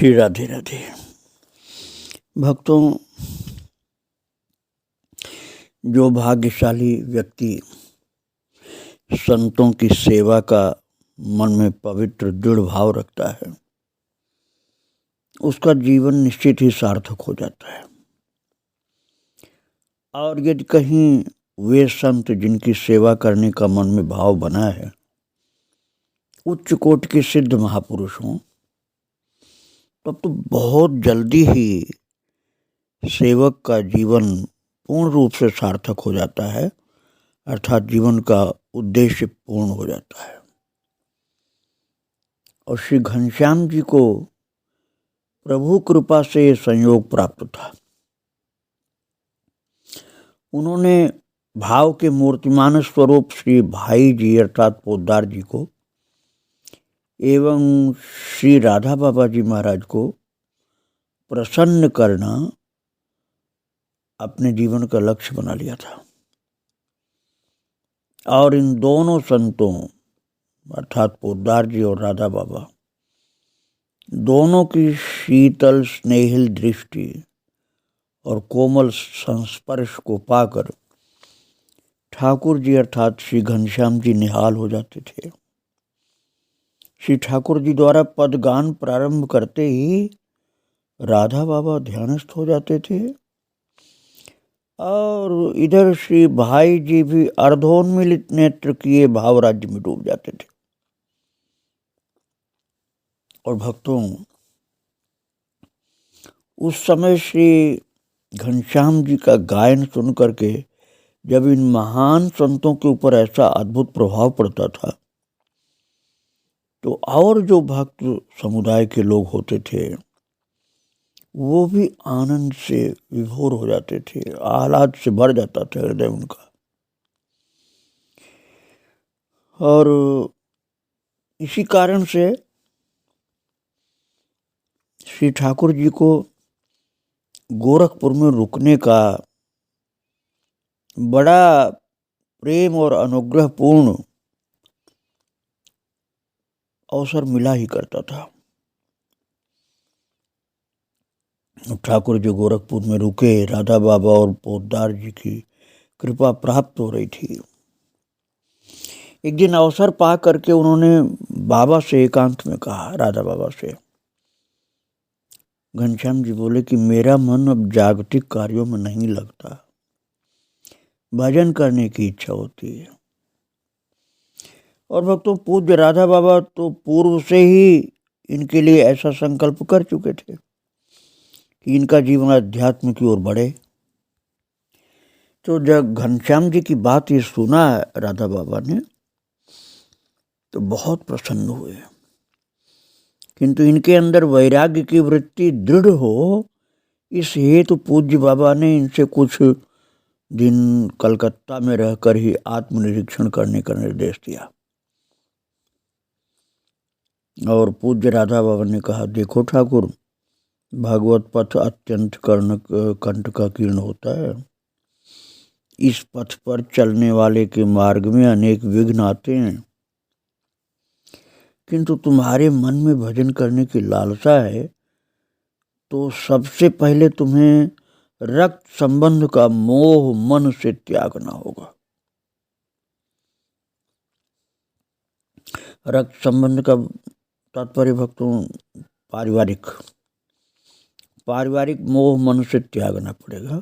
श्री राधे राधे। भक्तों, जो भाग्यशाली व्यक्ति संतों की सेवा का मन में पवित्र दृढ़ भाव रखता है, उसका जीवन निश्चित ही सार्थक हो जाता है। और यदि कहीं वे संत जिनकी सेवा करने का मन में भाव बना है उच्च कोटि के सिद्ध महापुरुष हों, तब तो बहुत जल्दी ही सेवक का जीवन पूर्ण रूप से सार्थक हो जाता है, अर्थात जीवन का उद्देश्य पूर्ण हो जाता है। और श्री घनश्याम जी को प्रभु कृपा से ये संयोग प्राप्त था। उन्होंने भाव के मूर्तिमान स्वरूप श्री भाई जी अर्थात पोद्दार जी को एवं श्री राधा बाबा जी महाराज को प्रसन्न करना अपने जीवन का लक्ष्य बना लिया था। और इन दोनों संतों अर्थात पोद्दार जी और राधा बाबा दोनों की शीतल स्नेहिल दृष्टि और कोमल संस्पर्श को पाकर ठाकुर जी अर्थात श्री घनश्याम जी निहाल हो जाते थे। श्री ठाकुर जी द्वारा पदगान प्रारंभ करते ही राधा बाबा ध्यानस्थ हो जाते थे और इधर श्री भाई जी भी अर्धोन्मिलित नेत्र किए भाव राज्य में डूब जाते थे। और भक्तों, उस समय श्री घनश्याम जी का गायन सुन करके जब इन महान संतों के ऊपर ऐसा अद्भुत प्रभाव पड़ता था, तो और जो भक्त समुदाय के लोग होते थे वो भी आनंद से विभोर हो जाते थे, आह्लाद से भर जाता था हृदय उनका। और इसी कारण से श्री ठाकुर जी को गोरखपुर में रुकने का बड़ा प्रेम और अनुग्रहपूर्ण अवसर मिला ही करता था। ठाकुर जी गोरखपुर में रुके, राधा बाबा और पोद्दार जी की कृपा प्राप्त हो रही थी। एक दिन अवसर पा करके उन्होंने बाबा से एकांत में कहा, राधा बाबा से, घनश्याम जी बोले कि मेरा मन अब जागतिक कार्यों में नहीं लगता, भजन करने की इच्छा होती है। और भक्तों, पूज्य राधा बाबा तो पूर्व से ही इनके लिए ऐसा संकल्प कर चुके थे कि इनका जीवन अध्यात्म की ओर बढ़े। तो जब घनश्याम जी की बात ये सुना राधा बाबा ने तो बहुत प्रसन्न हुए, किंतु इनके अंदर वैराग्य की वृत्ति दृढ़ हो, इस हेतु पूज्य बाबा ने इनसे कुछ दिन कलकत्ता में रहकर ही आत्मनिरीक्षण करने का निर्देश दिया। और पूज्य राधा बाबा ने कहा, देखो ठाकुर, भागवत पथ अत्यंत कंठ का कीर्ण होता है। इस पथ पर चलने वाले के मार्ग में अनेक विघ्न आते हैं, किंतु तुम्हारे मन में भजन करने की लालसा है, तो सबसे पहले तुम्हें रक्त संबंध का मोह मन से त्यागना होगा। रक्त संबंध का तात्पर्य भक्तों पारिवारिक मोह मन से त्यागना पड़ेगा।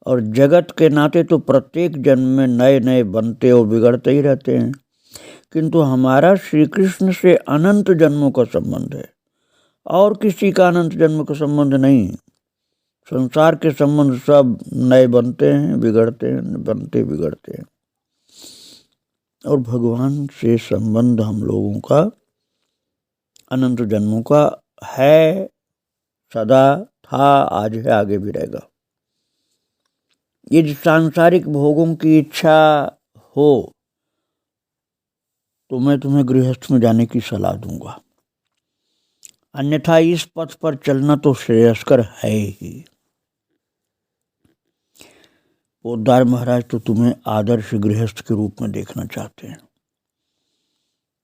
और जगत के नाते तो प्रत्येक जन्म में नए नए बनते और बिगड़ते ही रहते हैं, किंतु हमारा श्री कृष्ण से अनंत जन्मों का संबंध है और किसी का अनंत जन्म का संबंध नहीं। संसार के संबंध सब नए बनते हैं, बिगड़ते हैं, बनते बिगड़ते हैं। और भगवान से संबंध हम लोगों का अनंत जन्मों का है, सदा था, आज है, आगे भी रहेगा। यदि सांसारिक भोगों की इच्छा हो तो मैं तुम्हें गृहस्थ में जाने की सलाह दूंगा, अन्यथा इस पथ पर चलना तो श्रेयस्कर है ही। पोद्दार महाराज तो तुम्हें आदर्श गृहस्थ के रूप में देखना चाहते हैं।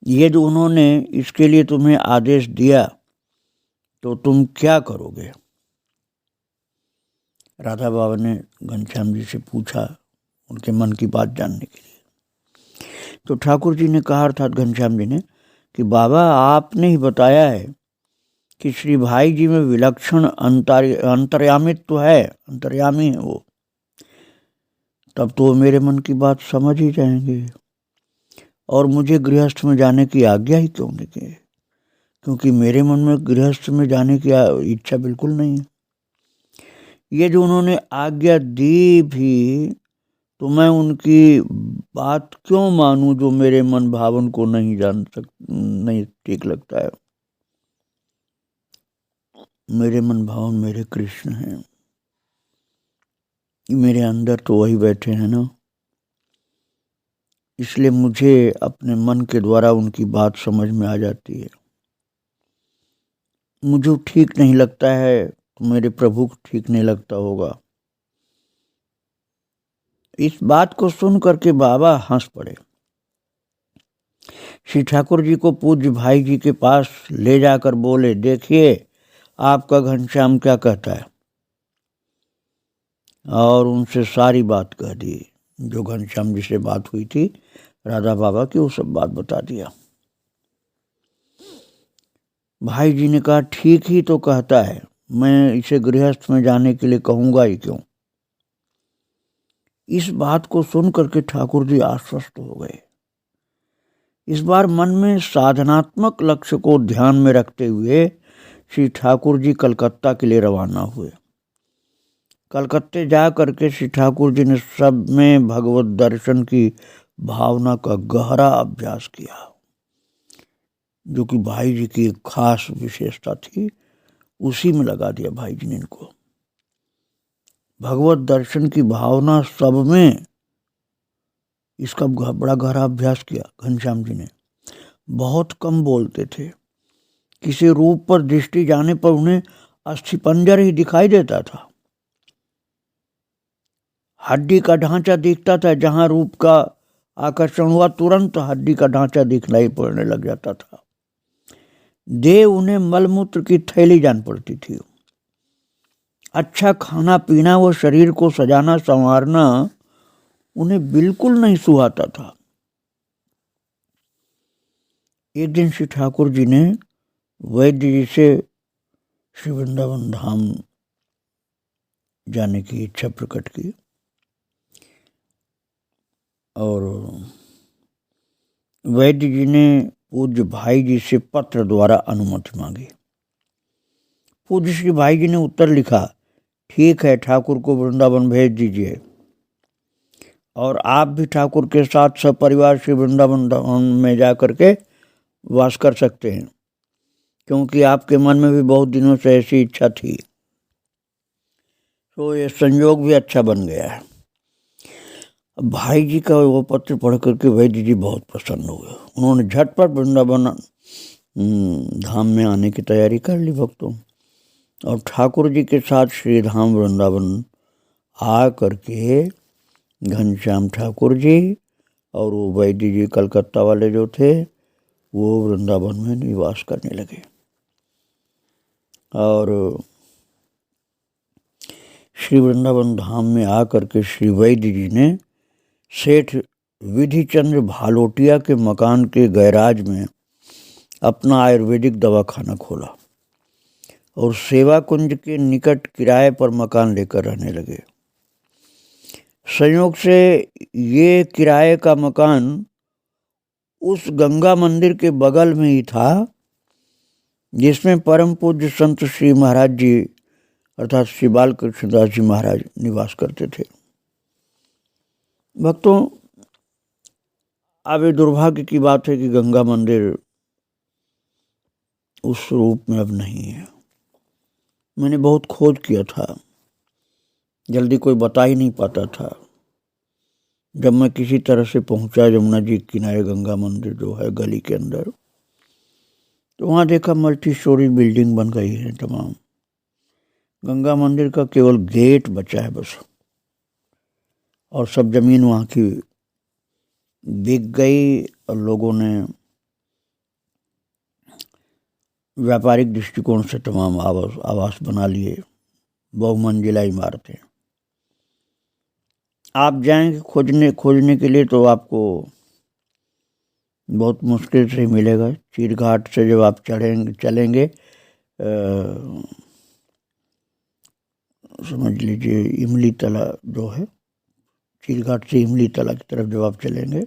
यदि उन्होंने इसके लिए तुम्हें आदेश दिया तो तुम क्या करोगे? राधा बाबा ने घनश्याम जी से पूछा, उनके मन की बात जानने के लिए। तो ठाकुर जी ने कहा, अर्थात घनश्याम जी ने, कि बाबा आपने ही बताया है कि श्री भाई जी में विलक्षण अंतर्यामित्व है, अंतर्यामी है वो, तब तो मेरे मन की बात समझ ही जाएंगे और मुझे गृहस्थ में जाने की आज्ञा ही क्यों नहीं की, क्योंकि मेरे मन में गृहस्थ में जाने की इच्छा बिल्कुल नहीं है। ये जो उन्होंने आज्ञा दी भी, तो मैं उनकी बात क्यों मानूं जो मेरे मन भावन को नहीं ठीक लगता है। मेरे मन भावन मेरे कृष्ण हैं, मेरे अंदर तो वही बैठे हैं ना, इसलिए मुझे अपने मन के द्वारा उनकी बात समझ में आ जाती है। मुझे ठीक नहीं लगता है तो मेरे प्रभु को ठीक नहीं लगता होगा। इस बात को सुन करके बाबा हंस पड़े। श्री ठाकुर जी को पूज्य भाई जी के पास ले जाकर बोले, देखिए आपका घनश्याम क्या कहता है, और उनसे सारी बात कह दी। जो घनश्याम जी से बात हुई थी राधा बाबा की, वो सब बात बता दिया। भाई जी ने कहा, ठीक ही तो कहता है, मैं इसे गृहस्थ में जाने के लिए कहूंगा ही क्यों। इस बात को सुन करके ठाकुर जी आश्वस्त हो गए। इस बार मन में साधनात्मक लक्ष्य को ध्यान में रखते हुए श्री ठाकुर जी कलकत्ता के लिए रवाना हुए। कलकत्ते जा करके श्री ठाकुर जी ने सब में भगवत दर्शन की भावना का गहरा अभ्यास किया, जो कि भाई जी की एक खास विशेषता थी। उसी में लगा दिया भाई जी ने इनको। भगवत दर्शन की भावना सब में, इसका बड़ा गहरा अभ्यास किया घनश्याम जी ने। बहुत कम बोलते थे, किसी रूप पर दृष्टि जाने पर उन्हें अस्थिपंजर ही दिखाई देता था। हड्डी का ढांचा दिखता था, जहां रूप का आकर्षण हुआ तुरंत हड्डी का ढांचा दिखलाई पड़ने लग जाता था। देह उन्हें मलमूत्र की थैली जान पड़ती थी। अच्छा खाना पीना व शरीर को सजाना संवारना उन्हें बिल्कुल नहीं सुहाता था। एक दिन श्री ठाकुर जी ने वैद्य जी से श्री वृंदावन धाम जाने की इच्छा प्रकट की और वैद्य जी ने पूज्य भाई जी से पत्र द्वारा अनुमति मांगी। पूज्य श्री भाई जी ने उत्तर लिखा, ठीक है, ठाकुर को वृंदावन भेज दीजिए और आप भी ठाकुर के साथ सपरिवार श्री वृंदावन धाम में जा करके वास कर सकते हैं, क्योंकि आपके मन में भी बहुत दिनों से ऐसी इच्छा थी। तो ये संयोग भी अच्छा बन गया है। भाई जी का वो पत्र पढ़ करके वैद्य जी बहुत प्रसन्न हुए। उन्होंने झटपट वृंदावन धाम में आने की तैयारी कर ली भक्तों, और ठाकुर जी के साथ श्री धाम वृंदावन आ करके घनश्याम ठाकुर जी और वो वैद्य जी कलकत्ता वाले जो थे, वो वृंदावन में निवास करने लगे। और श्री वृंदावन धाम में आकर के श्री वैद्य जी ने सेठ विधि चंद्र भालोटिया के मकान के गैराज में अपना आयुर्वेदिक दवाखाना खोला और सेवा कुंज के निकट किराए पर मकान लेकर रहने लगे। संयोग से ये किराए का मकान उस गंगा मंदिर के बगल में ही था जिसमें परम पूज्य संत श्री महाराज जी अर्थात श्री बाल कृष्णदास जी महाराज निवास करते थे। भक्तों, अब ये दुर्भाग्य की बात है कि गंगा मंदिर उस रूप में अब नहीं है। मैंने बहुत खोज किया था, जल्दी कोई बता ही नहीं पाता था। जब मैं किसी तरह से पहुंचा यमुना जी किनारे गंगा मंदिर जो है गली के अंदर, तो वहाँ देखा मल्टी स्टोरी बिल्डिंग बन गई है तमाम। गंगा मंदिर का केवल गेट बचा है बस, और सब जमीन वहाँ की बिक गई और लोगों ने व्यापारिक दृष्टिकोण से तमाम आवास बना लिए, बहुमंजिला इमारतें। आप जाएंगे खोजने के लिए तो आपको बहुत मुश्किल से मिलेगा। चीरघाट से जब आप चलेंगे समझ लीजिए इमली तला जो है, चीरघाट से इमली तला की तरफ जब आप चलेंगे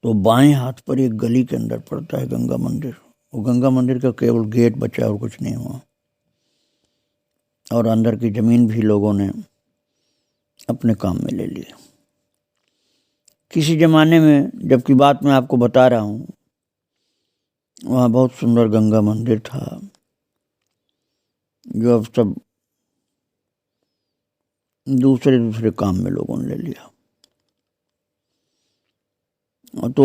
तो बाएं हाथ पर एक गली के अंदर पड़ता है गंगा मंदिर। वो गंगा मंदिर का केवल गेट बचा और कुछ नहीं हुआ, और अंदर की जमीन भी लोगों ने अपने काम में ले ली। किसी जमाने में, जबकि बात मैं आपको बता रहा हूँ, वहाँ बहुत सुंदर गंगा मंदिर था, जो अब सब दूसरे काम में लोगों ने ले लिया। तो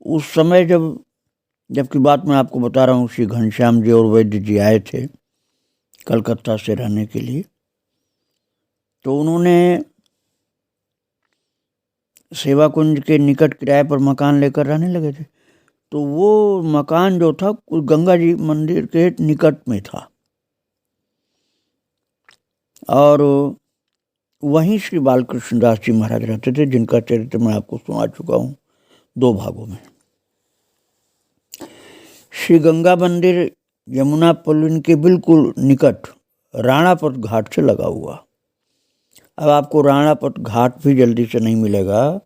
उस समय जबकि बात मैं आपको बता रहा हूँ, श्री घनश्याम जी और वैद्य जी आए थे कलकत्ता से रहने के लिए, तो उन्होंने सेवा कुंज के निकट किराए पर मकान लेकर रहने लगे थे। तो वो मकान जो था गंगा जी मंदिर के निकट में था, और वहीं श्री बालकृष्ण दास जी महाराज रहते थे, जिनका चरित्र मैं आपको सुना चुका हूँ 2 भागों में। श्री गंगा मंदिर यमुना पुल के बिल्कुल निकट राणापत घाट से लगा हुआ। अब आपको राणापत घाट भी जल्दी से नहीं मिलेगा।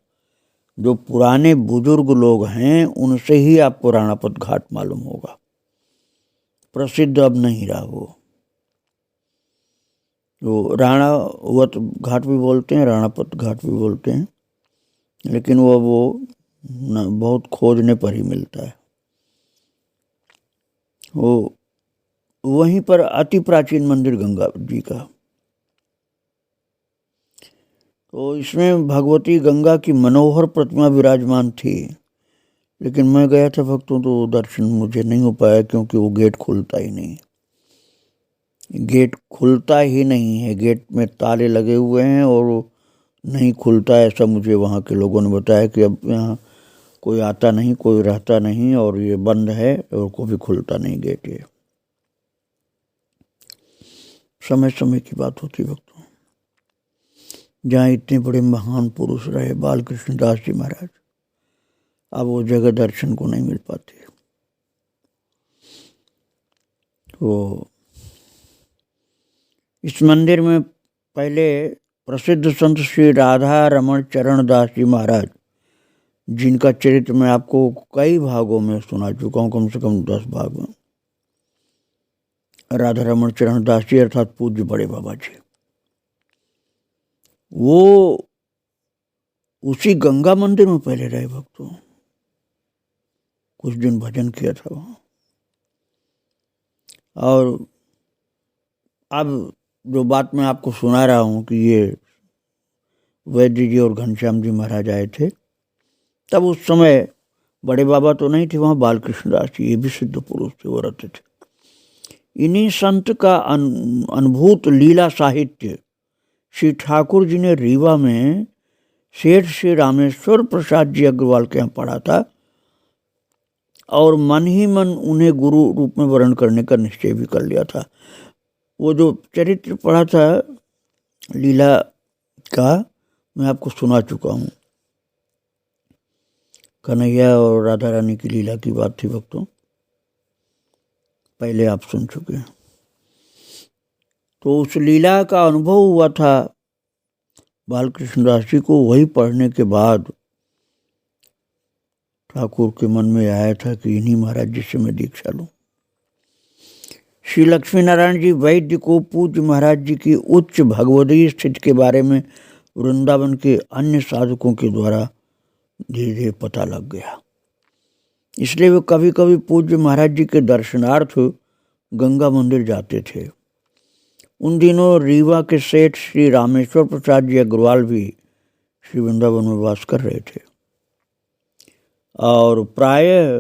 जो पुराने बुजुर्ग लोग हैं उनसे ही आपको राणापत घाट मालूम होगा, प्रसिद्ध अब नहीं रहा वो। तो राणावत घाट भी बोलते हैं, राणापत घाट भी बोलते हैं, लेकिन वो बहुत खोजने पर ही मिलता है। वो वहीं पर अति प्राचीन मंदिर गंगा जी का। तो इसमें भगवती गंगा की मनोहर प्रतिमा विराजमान थी, लेकिन मैं गया था भक्तों तो दर्शन मुझे नहीं हो पाया, क्योंकि वो गेट खुलता ही नहीं है। गेट में ताले लगे हुए हैं और नहीं खुलता है, ऐसा मुझे वहाँ के लोगों ने बताया कि अब यहाँ कोई आता नहीं, कोई रहता नहीं, और ये बंद है और कोई भी खुलता नहीं गेट। ये समय की बात होती वक्तों, जहाँ इतने बड़े महान पुरुष रहे बालकृष्ण दास जी महाराज, अब वो जगह दर्शन को नहीं मिल पाती। तो इस मंदिर में पहले प्रसिद्ध संत श्री राधा रमण चरण दास जी महाराज, जिनका चरित्र मैं आपको कई भागों में सुना चुका हूँ, कम से कम 10 भाग में। राधा रमण चरण दास जी अर्थात पूज्य बड़े बाबा जी, वो उसी गंगा मंदिर में पहले रहे भक्तों, कुछ दिन भजन किया था वहाँ। और अब जो बात मैं आपको सुना रहा हूँ कि ये वैद्य जी और घनश्याम जी महाराज आए थे, तब उस समय बड़े बाबा तो नहीं थे वहाँ, बालकृष्ण दास जी, ये भी सिद्ध पुरुष थे, वो रहते थे। इन्हीं संत का अनुभूत लीला साहित्य श्री ठाकुर जी ने रीवा में सेठ श्री रामेश्वर प्रसाद जी अग्रवाल के यहाँ पढ़ा था, और मन ही मन उन्हें गुरु रूप में वर्ण करने का निश्चय भी कर लिया था। वो जो चरित्र पढ़ा था लीला का, मैं आपको सुना चुका हूँ। कन्हैया और राधा रानी की लीला की बात थी भक्तों, पहले आप सुन चुके हैं। तो उस लीला का अनुभव हुआ था बालकृष्ण दास जी को। वही पढ़ने के बाद ठाकुर के मन में आया था कि इन्हीं महाराज जी से मैं दीक्षा लूँ। श्री लक्ष्मी नारायण जी वैद्य को पूज्य महाराज जी की उच्च भगवदीय स्थिति के बारे में वृंदावन के अन्य साधकों के द्वारा धीरे धीरे पता लग गया, इसलिए वे कभी कभी पूज्य महाराज जी के दर्शनार्थ गंगा मंदिर जाते थे। उन दिनों रीवा के सेठ श्री रामेश्वर प्रसाद जी अग्रवाल भी श्री वृंदावन में वास कर रहे थे, और प्रायः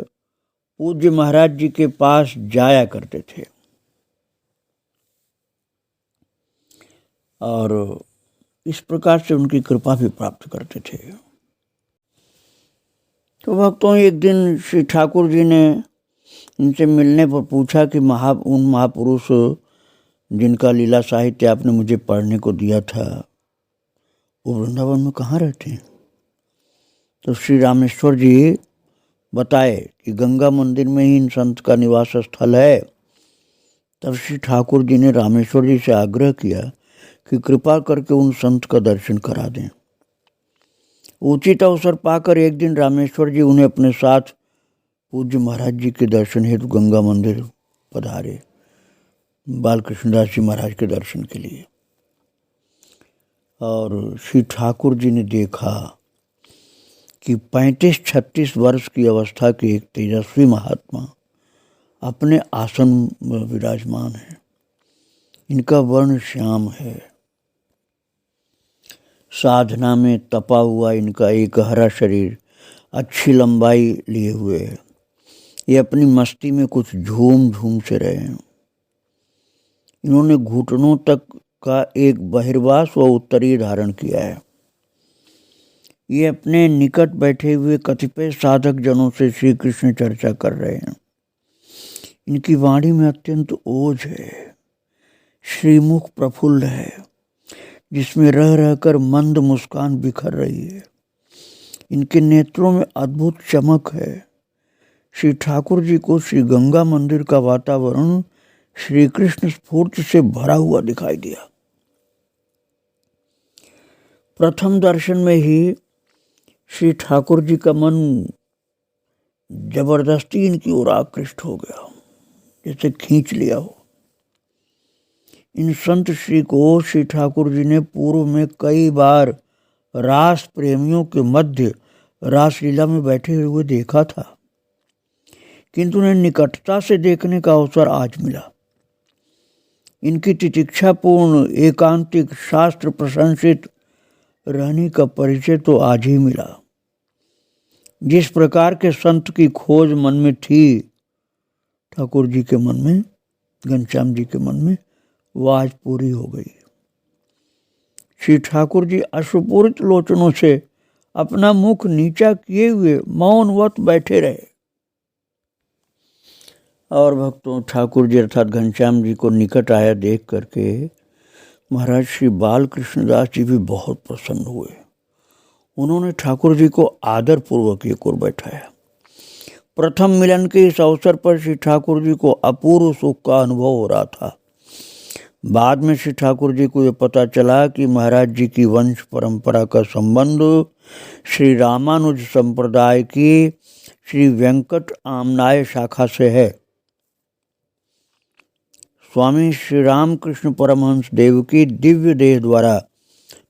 पूज्य महाराज जी के पास जाया करते थे, और इस प्रकार से उनकी कृपा भी प्राप्त करते थे। तो भक्तों, एक दिन श्री ठाकुर जी ने इनसे मिलने पर पूछा कि उन महापुरुष जिनका लीला साहित्य आपने मुझे पढ़ने को दिया था वो वृंदावन में कहाँ रहते हैं? तो श्री रामेश्वर जी बताए कि गंगा मंदिर में ही इन संत का निवास स्थल है। तब श्री ठाकुर जी ने रामेश्वर जी से आग्रह किया कि कृपा करके उन संत का दर्शन करा दें। उचित अवसर पाकर एक दिन रामेश्वर जी उन्हें अपने साथ पूज्य महाराज जी के दर्शन हेतु गंगा मंदिर पधारे, बालकृष्णदास जी महाराज के दर्शन के लिए। और श्री ठाकुर जी ने देखा कि 35-36 वर्ष की अवस्था के एक तेजस्वी महात्मा अपने आसन में विराजमान है। इनका वर्ण श्याम है, साधना में तपा हुआ इनका एक हरा शरीर अच्छी लंबाई लिए हुए है। ये अपनी मस्ती में कुछ झूम झूम से रहे हैं। इन्होंने घुटनों तक का एक बहिर्वास व उत्तरी धारण किया है। ये अपने निकट बैठे हुए कतिपय साधक जनों से श्री कृष्ण चर्चा कर रहे हैं। इनकी वाणी में अत्यंत ओज है, श्रीमुख प्रफुल्ल है, जिसमें रह रहकर मंद मुस्कान बिखर रही है। इनके नेत्रों में अद्भुत चमक है। श्री ठाकुर जी को श्री गंगा मंदिर का वातावरण श्री कृष्ण स्फूर्ति से भरा हुआ दिखाई दिया। प्रथम दर्शन में ही श्री ठाकुर जी का मन जबरदस्ती इनकी ओर आकृष्ट हो गया, जैसे खींच लिया हो। इन संत श्री को श्री ठाकुर जी ने पूर्व में कई बार रास प्रेमियों के मध्य रासलीला में बैठे हुए देखा था, किंतु उन्हें निकटता से देखने का अवसर आज मिला। इनकी तितिक्षापूर्ण एकांतिक शास्त्र प्रशंसित रहने का परिचय तो आज ही मिला। जिस प्रकार के संत की खोज मन में थी ठाकुर जी के मन में, घनश्याम जी के मन में, वह आज पूरी हो गई। श्री ठाकुर जी अश्रुपूरित लोचनों से अपना मुख नीचा किए हुए मौनवत बैठे रहे। और भक्तों, ठाकुर जी अर्थात घनश्याम जी को निकट आया देख करके महाराज श्री बालकृष्णदास जी भी बहुत प्रसन्न हुए। उन्होंने ठाकुर जी को आदर पूर्वक एक ओर बैठाया। प्रथम मिलन के इस अवसर पर श्री ठाकुर जी को अपूर्व सुख का अनुभव हो रहा था। बाद में श्री ठाकुर जी को यह पता चला कि महाराज जी की वंश परंपरा का संबंध श्री रामानुज संप्रदाय की श्री वेंकट आमनाय शाखा से है। स्वामी श्री रामकृष्ण परमहंस देव की दिव्य देह द्वारा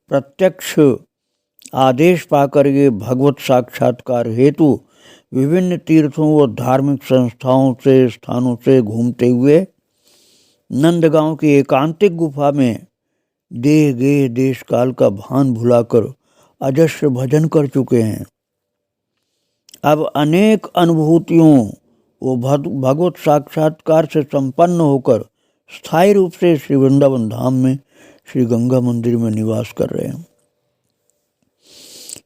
प्रत्यक्ष आदेश पाकर ये भगवत साक्षात्कार हेतु विभिन्न तीर्थों व धार्मिक संस्थाओं से स्थानों से घूमते हुए नंदगांव की एकांतिक गुफा में देह गेह देश काल का भान भुलाकर अजस्र भजन कर चुके हैं। अब अनेक अनुभूतियों वो भगवत साक्षात्कार से संपन्न होकर स्थायी रूप से श्री वृंदावन धाम में श्री गंगा मंदिर में निवास कर रहे हैं।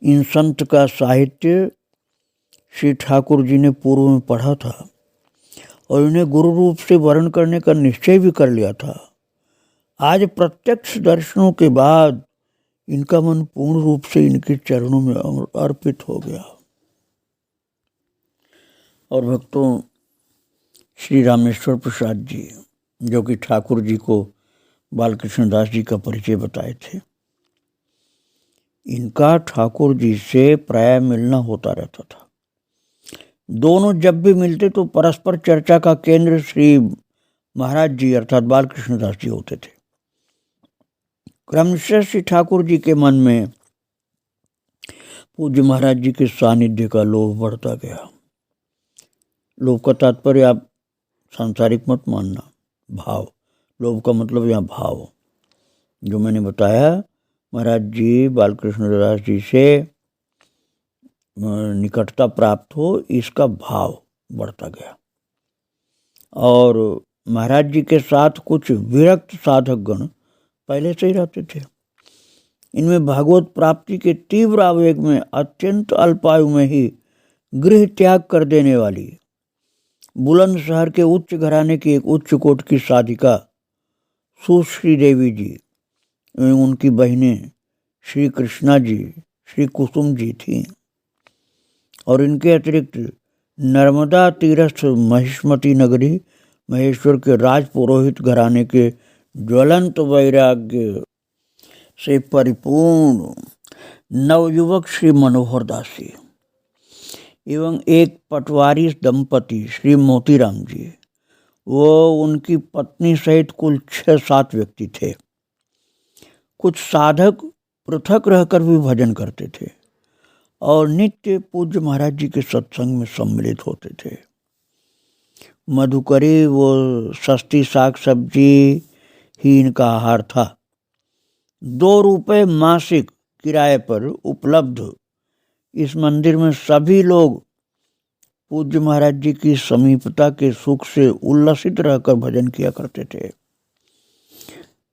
इन संत का साहित्य श्री ठाकुर जी ने पूर्व में पढ़ा था और इन्हें गुरु रूप से वर्ण करने का निश्चय भी कर लिया था। आज प्रत्यक्ष दर्शनों के बाद इनका मन पूर्ण रूप से इनके चरणों में अर्पित हो गया। और भक्तों, श्री रामेश्वर प्रसाद जी जो कि ठाकुर जी को बालकृष्णदास जी का परिचय बताए थे, इनका ठाकुर जी से प्राय मिलना होता रहता था। दोनों जब भी मिलते तो परस्पर चर्चा का केंद्र श्री महाराज जी अर्थात बालकृष्णदास जी होते थे। क्रमशः श्री ठाकुर जी के मन में पूज्य महाराज जी के सानिध्य का लोभ बढ़ता गया। लोभ का तात्पर्य आप सांसारिक मत मानना, भाव। लोभ का मतलब यहाँ भाव, जो मैंने बताया महाराज जी बालकृष्णदास जी से निकटता प्राप्त हो, इसका भाव बढ़ता गया। और महाराज जी के साथ कुछ विरक्त साधक गण पहले से ही रहते थे। इनमें भागवत प्राप्ति के तीव्र आवेग में अत्यंत अल्पायु में ही गृह त्याग कर देने वाली बुलंदशहर के उच्च घराने की एक उच्च कोट की साधिका सुश्री देवी जी एवं उनकी बहनें श्री कृष्णा जी, श्री कुसुम जी थीं। और इनके अतिरिक्त नर्मदा तीरस्थ महिष्मती नगरी महेश्वर के राजपुरोहित घराने के ज्वलंत वैराग्य से परिपूर्ण नवयुवक श्री मनोहर दास जी एवं एक पटवारी दंपति श्री मोतीराम जी, वो उनकी पत्नी सहित कुल 6-7 व्यक्ति थे। कुछ साधक पृथक रहकर भी भजन करते थे और नित्य पूज्य महाराज जी के सत्संग में सम्मिलित होते थे। मधुकरी वो सस्ती साग सब्जी ही इनका आहार था। 2 रुपये मासिक किराए पर उपलब्ध इस मंदिर में सभी लोग पूज्य महाराज जी की समीपता के सुख से उल्लसित रहकर भजन किया करते थे।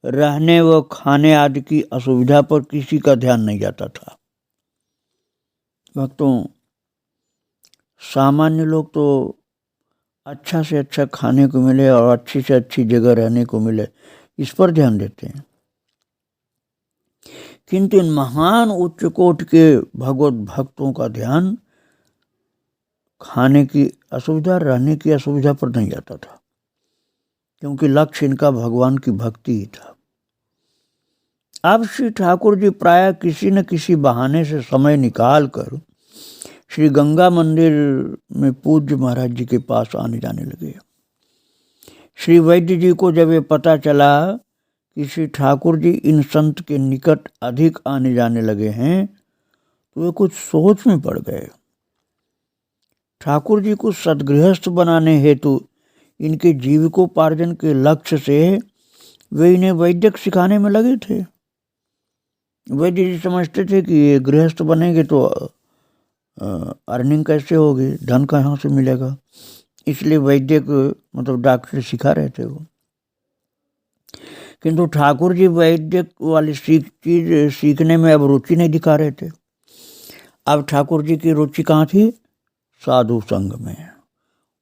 रहने व खाने आदि की असुविधा पर किसी का ध्यान नहीं जाता था। भक्तों, सामान्य लोग तो अच्छा से अच्छा खाने को मिले और अच्छी से अच्छी जगह रहने को मिले, इस पर ध्यान देते हैं, किंतु इन महान उच्च कोट के भगवत भक्तों का ध्यान खाने की असुविधा, रहने की असुविधा पर नहीं जाता था, क्योंकि लक्ष्य इनका भगवान की भक्ति ही था। अब श्री ठाकुर जी प्रायः किसी न किसी बहाने से समय निकाल कर श्री गंगा मंदिर में पूज्य महाराज जी के पास आने जाने लगे। श्री वैद्य जी को जब ये पता चला कि श्री ठाकुर जी इन संत के निकट अधिक आने जाने लगे हैं, तो वे कुछ सोच में पड़ गए। ठाकुर जी को सद्गृहस्थ बनाने हेतु इनके जीविकोपार्जन के लक्ष्य से वे इन्हें वैद्यक सिखाने में लगे थे। वैद्य जी समझते थे कि ये गृहस्थ बनेंगे तो अर्निंग कैसे होगी, धन कहाँ से मिलेगा, इसलिए वैद्यक मतलब डॉक्टर सिखा रहे थे वो। किंतु ठाकुर जी वैद्यक वाली चीज सीखने में अब रुचि नहीं दिखा रहे थे। अब ठाकुर जी की रुचि कहाँ थी? साधु संग में,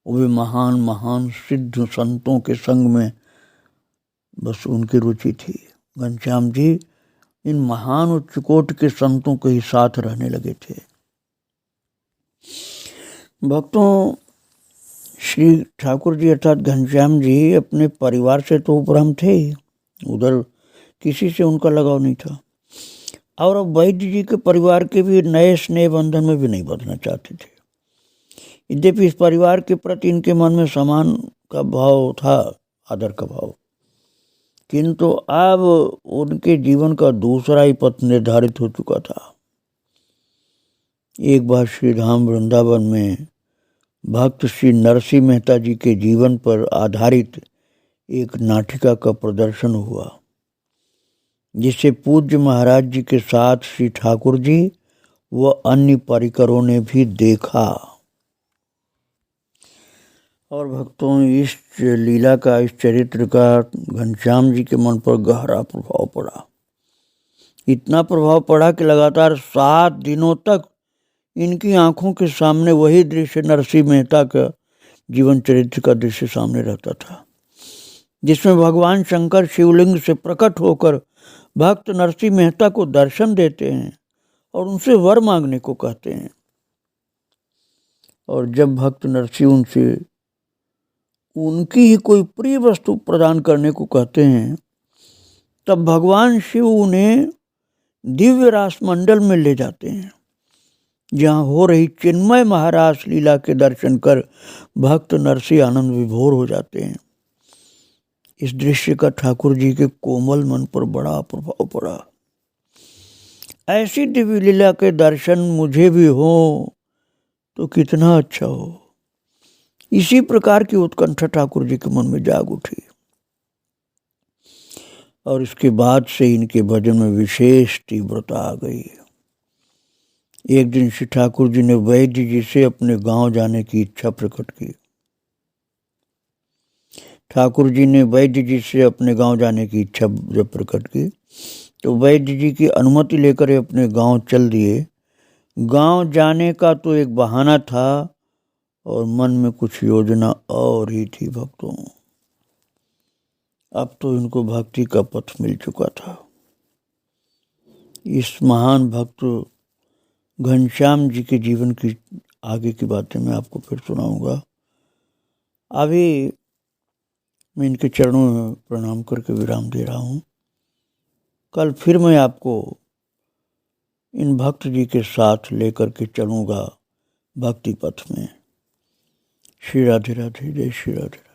वो भी महान महान सिद्ध संतों के संग में बस उनकी रुचि थी। घनश्याम जी इन महान उच्चकोट के संतों के ही साथ रहने लगे थे। भक्तों, श्री ठाकुर जी अर्थात घनश्याम जी अपने परिवार से तो उपराम थे ही, उधर किसी से उनका लगाव नहीं था, और अब वैद्य जी के परिवार के भी नए स्नेह बंधन में भी नहीं बदलना चाहते थे। यद्यपि इस परिवार के प्रति इनके मन में सम्मान का भाव था, आदर का भाव, किंतु अब उनके जीवन का दूसरा ही पथ निर्धारित हो चुका था। एक बार श्री धाम वृंदावन में भक्त श्री नरसिंह मेहता जी के जीवन पर आधारित एक नाटिका का प्रदर्शन हुआ, जिसे पूज्य महाराज जी के साथ श्री ठाकुर जी व अन्य परिकरों ने भी देखा। और भक्तों, इस लीला का, इस चरित्र का घनश्याम जी के मन पर गहरा प्रभाव पड़ा। इतना प्रभाव पड़ा कि लगातार 7 दिनों तक इनकी आंखों के सामने वही दृश्य, नरसिंह मेहता का जीवन चरित्र का दृश्य सामने रहता था, जिसमें भगवान शंकर शिवलिंग से प्रकट होकर भक्त नरसिंह मेहता को दर्शन देते हैं और उनसे वर मांगने को कहते हैं। और जब भक्त नरसिंह उनसे उनकी ही कोई प्रिय वस्तु प्रदान करने को कहते हैं, तब भगवान शिव उन्हें दिव्य रास मंडल में ले जाते हैं, जहाँ हो रही चिन्मय महारास लीला के दर्शन कर भक्त नरसिंह आनंद विभोर हो जाते हैं। इस दृश्य का ठाकुर जी के कोमल मन पर बड़ा प्रभाव पड़ा। ऐसी दिव्य लीला के दर्शन मुझे भी हो तो कितना अच्छा हो, इसी प्रकार की उत्कंठा ठाकुर जी के मन में जाग उठी। और इसके बाद से इनके भजन में विशेष तीव्रता आ गई। एक दिन श्री ठाकुर जी ने वैद्य जी से अपने गांव जाने की इच्छा प्रकट की। ठाकुर जी ने वैद्य जी से अपने गांव जाने की इच्छा जब प्रकट की, तो वैद्य जी की अनुमति लेकर अपने गांव चल दिए। गांव जाने का तो एक बहाना था, और मन में कुछ योजना और ही थी भक्तों। अब तो इनको भक्ति का पथ मिल चुका था। इस महान भक्त घनश्याम जी के जीवन की आगे की बातें मैं आपको फिर सुनाऊंगा। अभी मैं इनके चरणों में प्रणाम करके विराम दे रहा हूँ। कल फिर मैं आपको इन भक्त जी के साथ लेकर के चलूँगा भक्ति पथ में। श्री राधे राधे, जय श्री राधे।